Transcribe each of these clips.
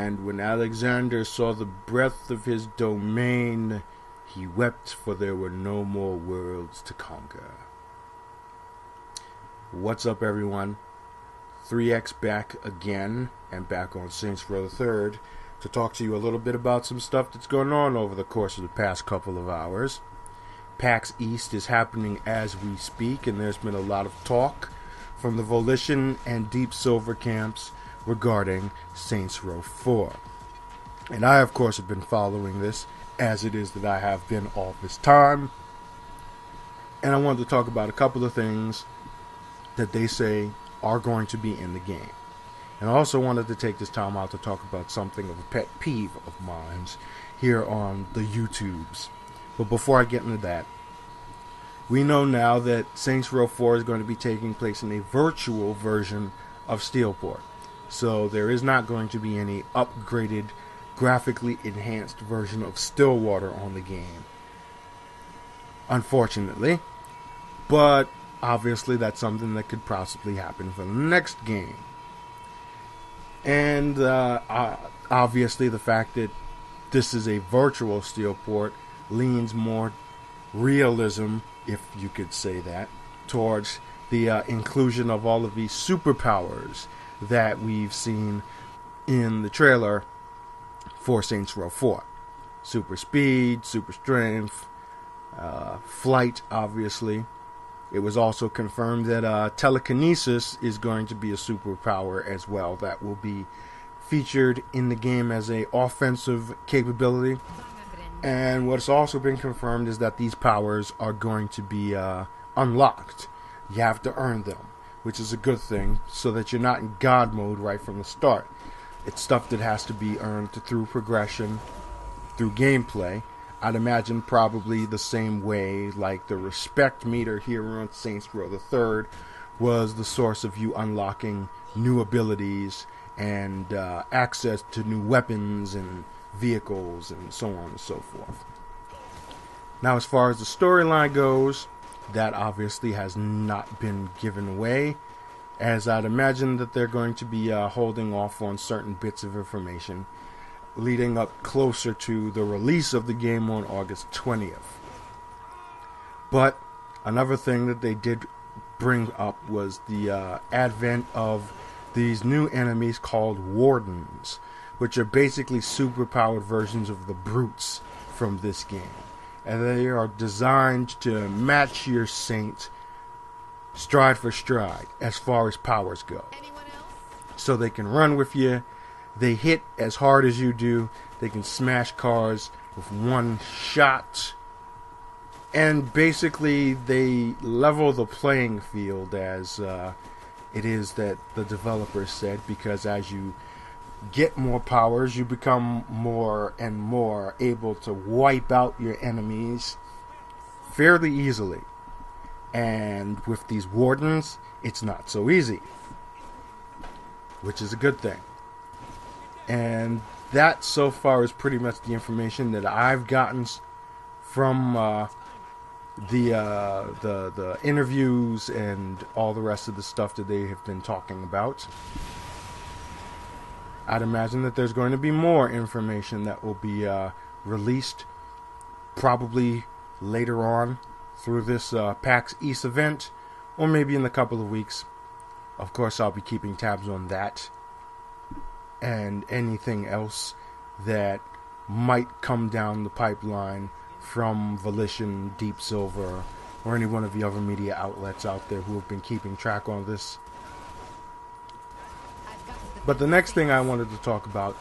And when Alexander saw the breadth of his domain, he wept, for there were no more worlds to conquer. What's up, everyone? 3X back again, and back on Saints Row the Third to talk to you a little bit about some stuff that's going on over the course of the past couple of hours. PAX East is happening as we speak, and there's been a lot of talk from the Volition and Deep Silver camps regarding Saints Row 4. And I, of course, have been following this, as it is that I have been all this time. And I wanted to talk about a couple of things that they say are going to be in the game. And I also wanted to take this time out to talk about something of a pet peeve of mine here on the YouTubes. But before I get into that, we know now that Saints Row 4 is going to be taking place in a virtual version of Steelport. So there is not going to be any upgraded, graphically enhanced version of Stillwater on the game, unfortunately. But obviously that's something that could possibly happen for the next game. And obviously the fact that this is a virtual Steelport leans more realism, if you could say that, towards the inclusion of all of these superpowers that we've seen in the trailer for Saints Row 4. Super speed, super strength, flight, obviously. It was also confirmed that telekinesis is going to be a superpower as well that will be featured in the game as an offensive capability. And what's also been confirmed is that these powers are going to be unlocked. You have to earn them, which is a good thing, so that you're not in God mode right from the start. It's stuff that has to be earned through progression, through gameplay. I'd imagine probably the same way like the respect meter here on Saints Row the Third was the source of you unlocking new abilities and access to new weapons and vehicles and so on and so forth. Now, as far as the storyline goes, that obviously has not been given away, as I'd imagine that they're going to be holding off on certain bits of information leading up closer to the release of the game on August 20th. But another thing that they did bring up was the advent of these new enemies called Wardens, which are basically superpowered versions of the brutes from this game. And they are designed to match your Saint stride for stride as far as powers go. So they can run with you, they hit as hard as you do, they can smash cars with one shot, and basically they level the playing field, as it is that the developers said, because as you get more powers, you become more and more able to wipe out your enemies fairly easily. And with these Wardens, it's not so easy, which is a good thing. And that so far is pretty much the information that I've gotten from the interviews and all the rest of the stuff that they have been talking about. I'd imagine that there's going to be more information that will be released probably later on through this PAX East event, or maybe in a couple of weeks. Of course, I'll be keeping tabs on that and anything else that might come down the pipeline from Volition, Deep Silver, or any one of the other media outlets out there who have been keeping track on this. But the next thing I wanted to talk about,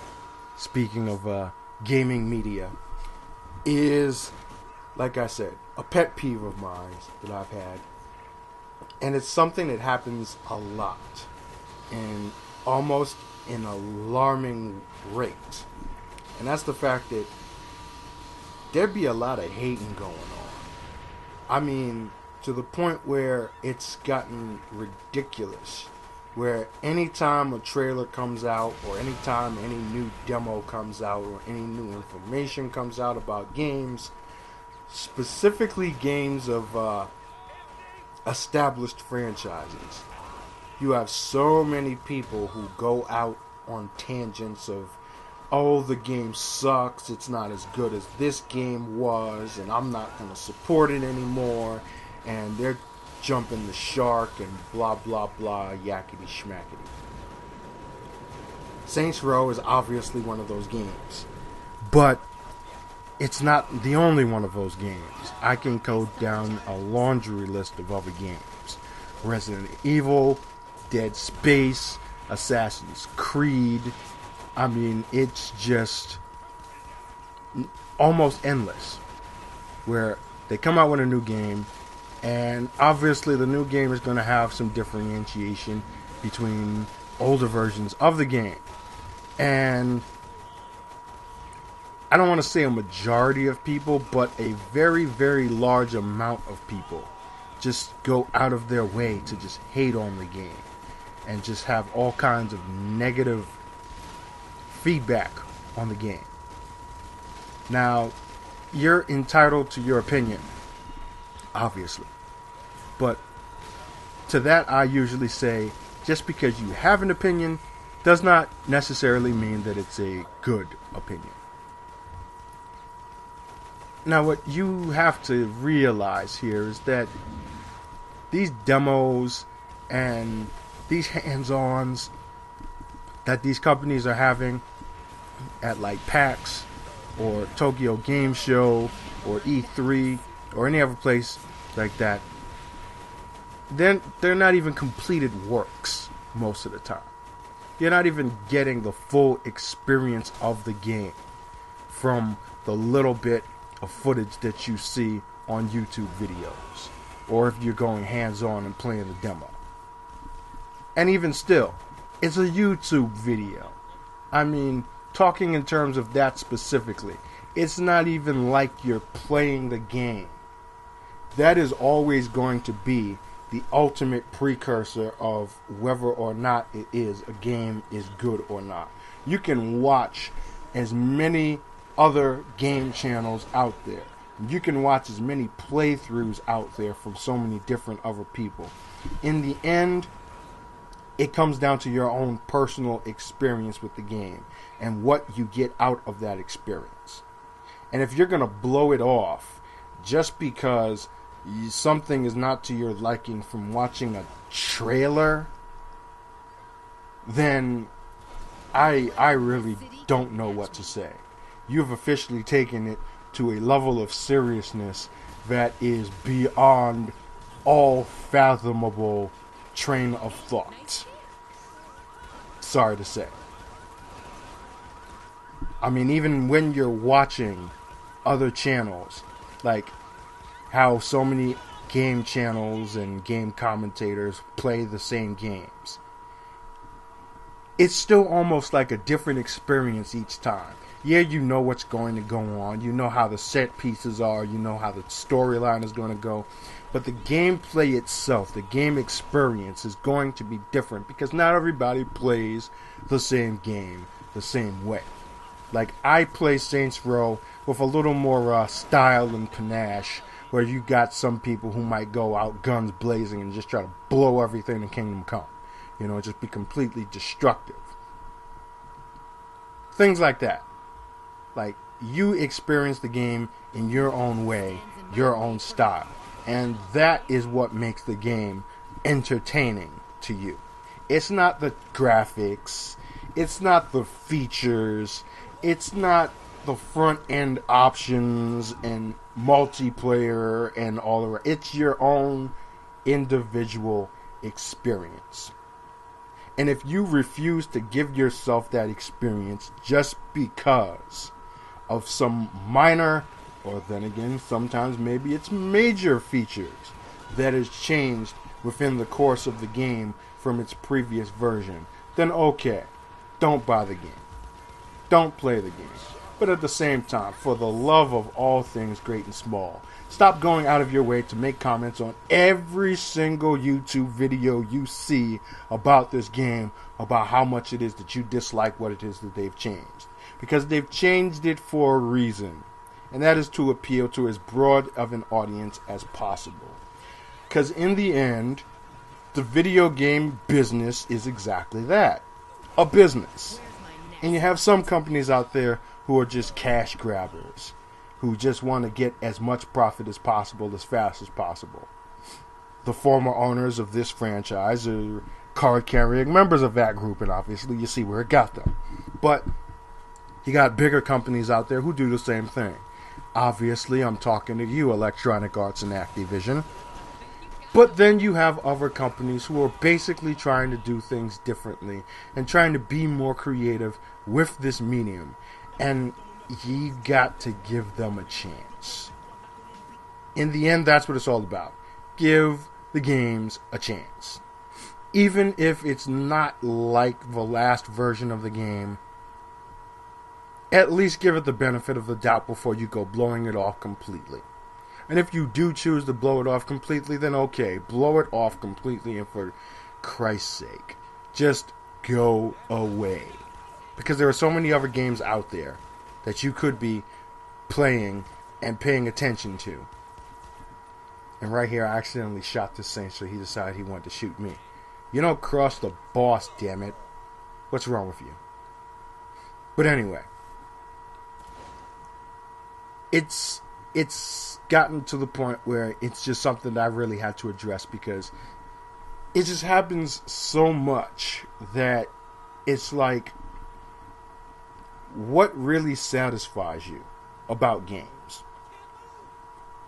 speaking of gaming media, is, like I said, a pet peeve of mine that I've had. And it's something that happens a lot, and almost an alarming rate. And that's the fact that there'd be a lot of hating going on. I mean, to the point where it's gotten ridiculous. Where anytime a trailer comes out, or anytime any new demo comes out, or any new information comes out about games, specifically games of established franchises, you have so many people who go out on tangents of oh, the game sucks, it's not as good as this game was, and I'm not going to support it anymore, and they're jumping the shark and blah blah blah, yakety schmackety. Saints Row is obviously one of those games, but it's not the only one of those games. I can go down a laundry list of other games. Resident Evil, Dead Space, Assassin's Creed. I mean, it's just almost endless. Where they come out with a new game, and obviously the new game is going to have some differentiation between older versions of the game. And I don't want to say a majority of people, but a very, very large amount of people just go out of their way to just hate on the game and just have all kinds of negative feedback on the game. Now, you're entitled to your opinion, obviously. But to that, I usually say, just because you have an opinion does not necessarily mean that it's a good opinion. Now, what you have to realize here is that these demos and these hands-ons that these companies are having at like PAX or Tokyo Game Show or E3 or any other place like that, they're not even completed works most of the time. You're not even getting the full experience of the game from the little bit of footage that you see on YouTube videos, or if you're going hands-on and playing the demo. And even still, it's a YouTube video. I mean, talking in terms of that specifically, it's not even like you're playing the game. That is always going to be the ultimate precursor of whether or not it is a game is good or not. You can watch as many other game channels out there. You can watch as many playthroughs out there from so many different other people. In the end, it comes down to your own personal experience with the game and what you get out of that experience. And if you're going to blow it off just because something is not to your liking from watching a trailer, then I really don't know what to say. You've officially taken it to a level of seriousness that is beyond all fathomable train of thought. Sorry to say. I mean, even when you're watching other channels, like how so many game channels and game commentators play the same games, it's still almost like a different experience each time. Yeah, you know what's going to go on. You know how the set pieces are. You know how the storyline is going to go. But the gameplay itself, the game experience is going to be different because not everybody plays the same game the same way. Like, I play Saints Row with a little more style and panache, where you got some people who might go out guns blazing and just try to blow everything in Kingdom Come. You know, just be completely destructive. Things like that. Like, you experience the game in your own way, your own style. And that is what makes the game entertaining to you. It's not the graphics. It's not the features. It's not the front end options and multiplayer and all the rest. It's your own individual experience. And if you refuse to give yourself that experience just because of some minor, or then again, sometimes maybe it's major features that has changed within the course of the game from its previous version, then okay, don't buy the game. Don't play the game. But at the same time, for the love of all things great and small, stop going out of your way to make comments on every single YouTube video you see about this game, about how much it is that you dislike what it is that they've changed. Because they've changed it for a reason. And that is to appeal to as broad of an audience as possible. Because in the end, the video game business is exactly that. A business. And you have some companies out there who are just cash grabbers, who just want to get as much profit as possible as fast as possible. The former owners of this franchise are card-carrying members of that group, and obviously you see where it got them. But you got bigger companies out there who do the same thing. Obviously, I'm talking to you, Electronic Arts and Activision. But then you have other companies who are basically trying to do things differently and trying to be more creative with this medium. And you got to give them a chance. In the end, that's what it's all about. Give the games a chance. Even if it's not like the last version of the game, at least give it the benefit of the doubt before you go blowing it off completely. And if you do choose to blow it off completely, then okay, blow it off completely, and for Christ's sake, just go away. Because there are so many other games out there that you could be playing and paying attention to. And right here, I accidentally shot this Saint, so he decided he wanted to shoot me. You don't cross the boss, damn it. What's wrong with you? But anyway, it's gotten to the point where it's just something that I really had to address, because it just happens so much that it's like, what really satisfies you about games?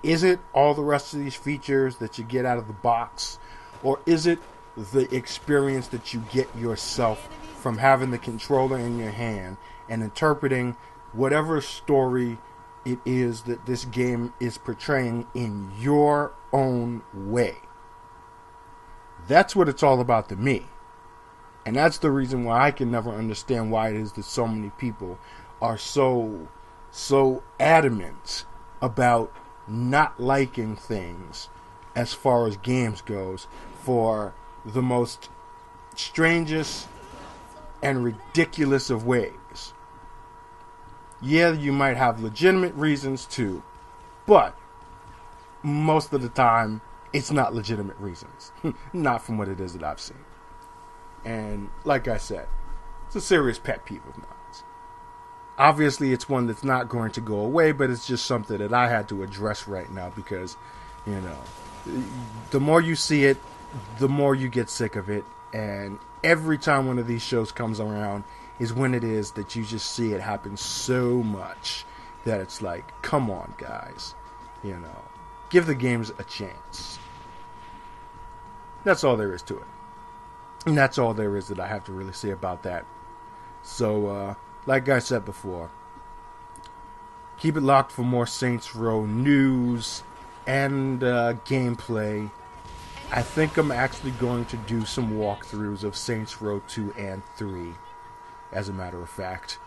Is it all the rest of these features that you get out of the box? Or is it the experience that you get yourself from having the controller in your hand and interpreting whatever story it is that this game is portraying in your own way? That's what it's all about to me. And that's the reason why I can never understand why it is that so many people are so adamant about not liking things as far as games goes for the most strangest and ridiculous of ways. Yeah, you might have legitimate reasons too, but most of the time it's not legitimate reasons. Not from what it is that I've seen. And like I said, it's a serious pet peeve of mine. Obviously, it's one that's not going to go away, but it's just something that I had to address right now because, you know, the more you see it, the more you get sick of it. And every time one of these shows comes around is when it is that you just see it happen so much that it's like, come on, guys. You know, give the games a chance. That's all there is to it. And that's all there is that I have to really say about that. So, like I said before, keep it locked for more Saints Row news and gameplay. I think I'm actually going to do some walkthroughs of Saints Row 2 and 3, as a matter of fact,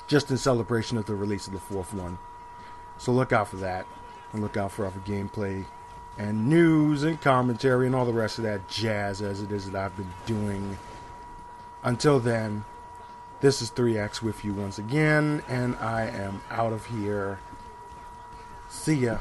just in celebration of the release of the fourth one. So look out for that, and look out for other gameplay and news and commentary and all the rest of that jazz as it is that I've been doing. Until then, this is 3X with you once again, and I am out of here. See ya.